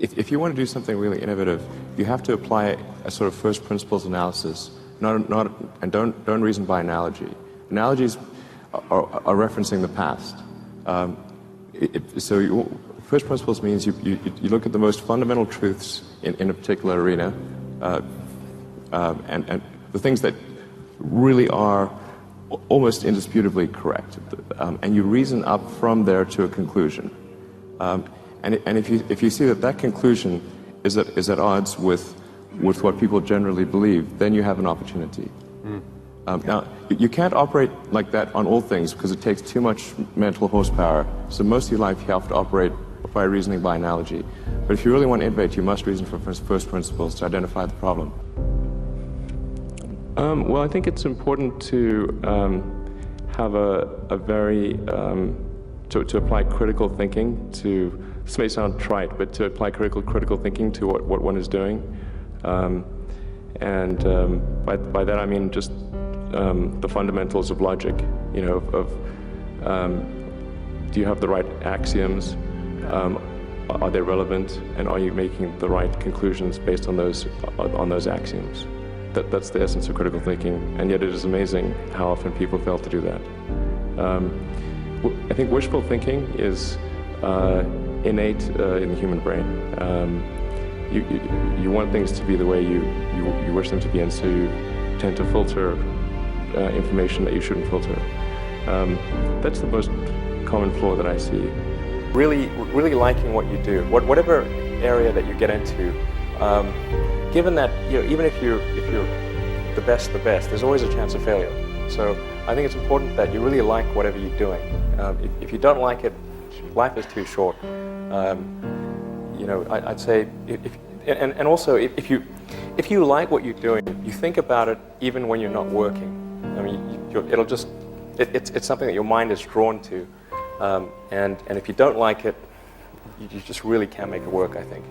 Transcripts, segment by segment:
if you want to do something really innovative, you have to apply a sort of first principles analysis, and don't reason by analogy. Analogies are referencing the past. First principles means you look at the most fundamental truths in a particular arena, and the things that really are almost indisputably correct, and you reason up from there to a conclusion. And if you see that conclusion is at odds with what people generally believe, then you have an opportunity. Now, you can't operate like that on all things because it takes too much mental horsepower. So most of your life you have to operate by reasoning by analogy. But if you really want to innovate, you must reason from first principles to identify the problem. Well, I think it's important to have a very to apply critical thinking to. This may sound trite, but to apply critical thinking to what one is doing, and by that I mean just the fundamentals of logic. You know, do you have the right axioms? Are they relevant? And are you making the right conclusions based on those axioms? That's the essence of critical thinking, and yet it is amazing how often people fail to do that. I think wishful thinking is innate in the human brain. You want things to be the way you wish them to be, and so you tend to filter information that you shouldn't filter. That's the most common flaw that I see. Really liking what you do, whatever area that you get into. Given that, even if you're the best, there's always a chance of failure. So I think it's important that you really like whatever you're doing. If you don't like it, life is too short. I'd say, if you like what you're doing, you think about it even when you're not working. I mean, it's something that your mind is drawn to, and if you don't like it, you just really can't make it work, I think.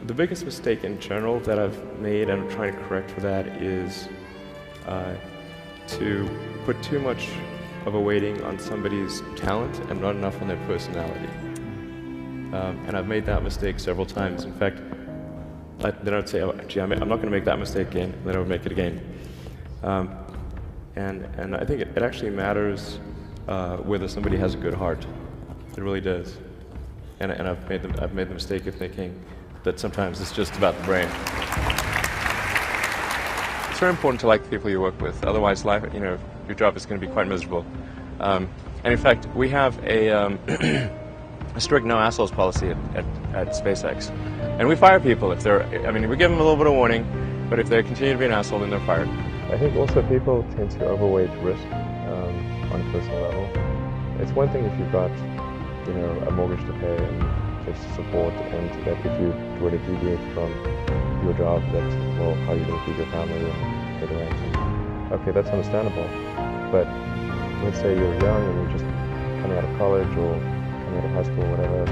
The biggest mistake in general that I've made, and I'm trying to correct for that, is to put too much of a weighting on somebody's talent and not enough on their personality. And I've made that mistake several times. In fact, then I'd say, oh, gee, I'm not going to make that mistake again, and then I would make it again. And I think it actually matters whether somebody has a good heart. It really does. And I've made the mistake of thinking that sometimes it's just about the brain. It's very important to like the people you work with. Otherwise, life, your job is going to be quite miserable. And in fact, we have a strict no assholes policy at SpaceX, and we fire people if they're. I mean, we give them a little bit of warning, but if they continue to be an asshole, then they're fired. I think also people tend to overweight risk on a personal level. It's one thing if you've got, a mortgage to pay and just support, and that if you were to deviate from your job, that, well, how are you going to feed your family and pay the rent? Okay, that's understandable. But let's say you're young and you're just coming out of college or coming out of high school, whatever.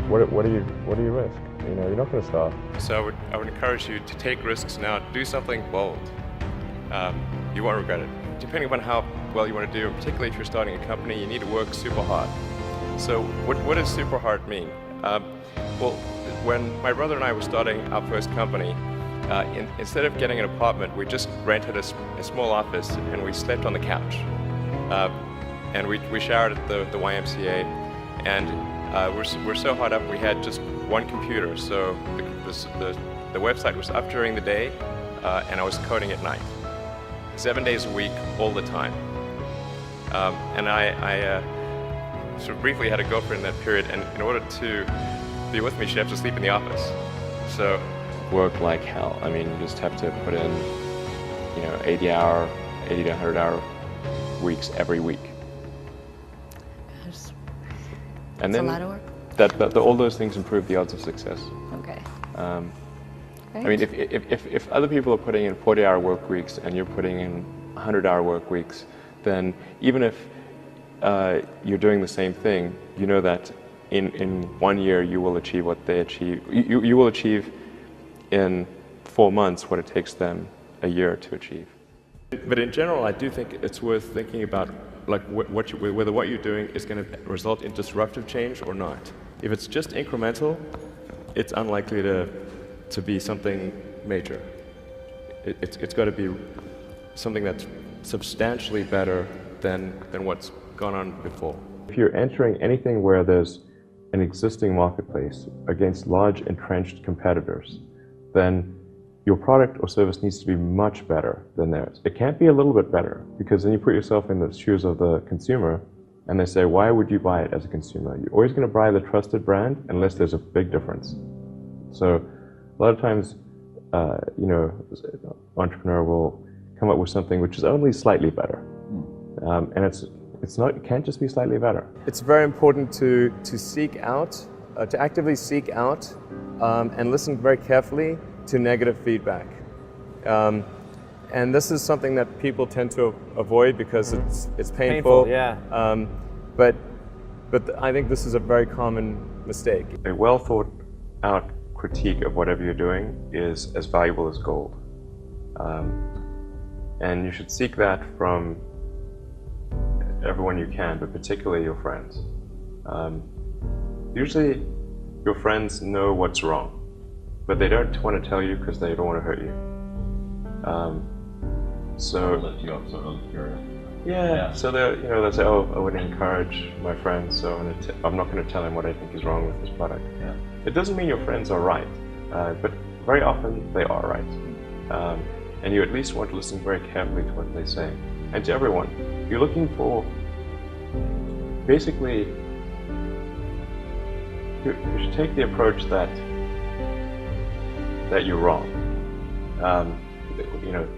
What do you risk? You're not going to starve. So I would encourage you to take risks now. Do something bold. You won't regret it. Depending upon how well you want to do, and particularly if you're starting a company, you need to work super hard. So what does super hard mean? Well, when my brother and I were starting our first company, instead of getting an apartment, we just rented a small office and we slept on the couch. And we showered at the YMCA, and we're so hard up we had just one computer. So the website was up during the day, and I was coding at night, 7 days a week, all the time. And I sort of briefly had a girlfriend in that period, and in order to be with me, she had to sleep in the office. So work like hell. I mean, you just have to put in, 80 to 100 hour weeks every week. Gosh. And That's then a lot of work. all those things improve the odds of success. Okay. I mean, if other people are putting in 40-hour work weeks and you're putting in 100-hour work weeks, then even if you're doing the same thing, you know that in 1 year you will achieve what they achieve. You will achieve in 4 months what it takes them a year to achieve. But in general, I do think it's worth thinking about whether what you're doing is going to result in disruptive change or not. If it's just incremental, it's unlikely to be something major. It's got to be something that's substantially better than what's gone on before. If you're entering anything where there's an existing marketplace against large entrenched competitors, then your product or service needs to be much better than theirs. It can't be a little bit better, because then you put yourself in the shoes of the consumer and they say, why would you buy it as a consumer? You're always going to buy the trusted brand unless there's a big difference. So a lot of times, entrepreneur will come up with something which is only slightly better. And it can't just be slightly better. It's very important to seek out, to actively seek out and listen very carefully to negative feedback. And this is something that people tend to avoid because it's painful. Yeah. But I think this is a very common mistake. A well thought out critique of whatever you're doing is as valuable as gold. And you should seek that from everyone you can, but particularly your friends. Usually your friends know what's wrong, but they don't want to tell you because they don't want to hurt you. So lift you up, so you're yeah. So they'll say, "Oh, I would encourage my friend, so I'm not going to tell him what I think is wrong with this product." Yeah. It doesn't mean your friends are right, but very often they are right, and you at least want to listen very carefully to what they say, and to everyone. You're looking for basically. You should take the approach that you're wrong.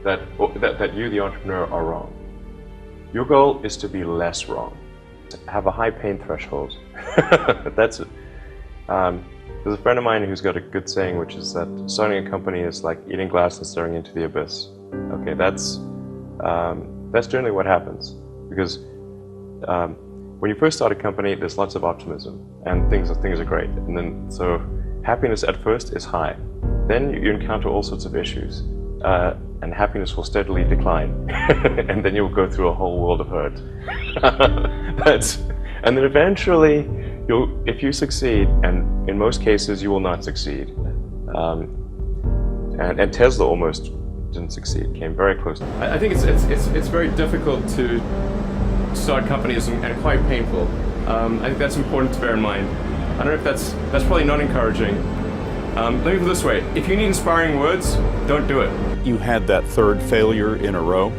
That you, the entrepreneur, are wrong. Your goal is to be less wrong. Have a high pain threshold. That's it. There's a friend of mine who's got a good saying, which is that starting a company is like eating glass and staring into the abyss. Okay, that's generally what happens, because when you first start a company, there's lots of optimism and things are great, and then so happiness at first is high. Then you encounter all sorts of issues, and happiness will steadily decline, and then you'll go through a whole world of hurt. And then eventually, if you succeed, and in most cases you will not succeed, and Tesla almost didn't succeed, came very close. I think it's very difficult to start companies and quite painful. I think that's important to bear in mind. I don't know if that's probably not encouraging. Let me put it this way: if you need inspiring words, don't do it. You had that third failure in a row.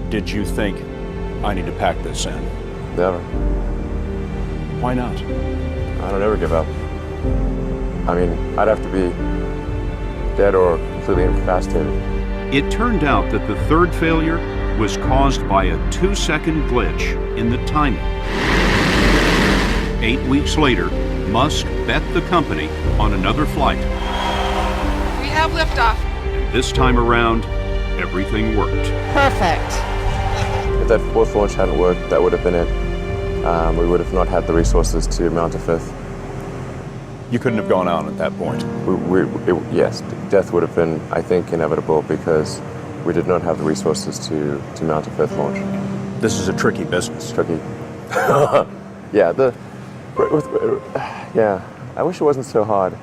Did you think, I need to pack this in? Never. Why not? I don't ever give up. I mean, I'd have to be dead or completely incapacitated. It turned out that the third failure was caused by a 2-second glitch in the timing. 8 weeks later, Musk bet the company on another flight. We have liftoff. And this time around, everything worked. Perfect. If that fourth launch hadn't worked, that would have been it. We would have not had the resources to mount a fifth. You couldn't have gone on at that point. Yes, death would have been, I think, inevitable, because we did not have the resources to mount a fifth launch. This is a tricky business. Tricky. Yeah, I wish it wasn't so hard.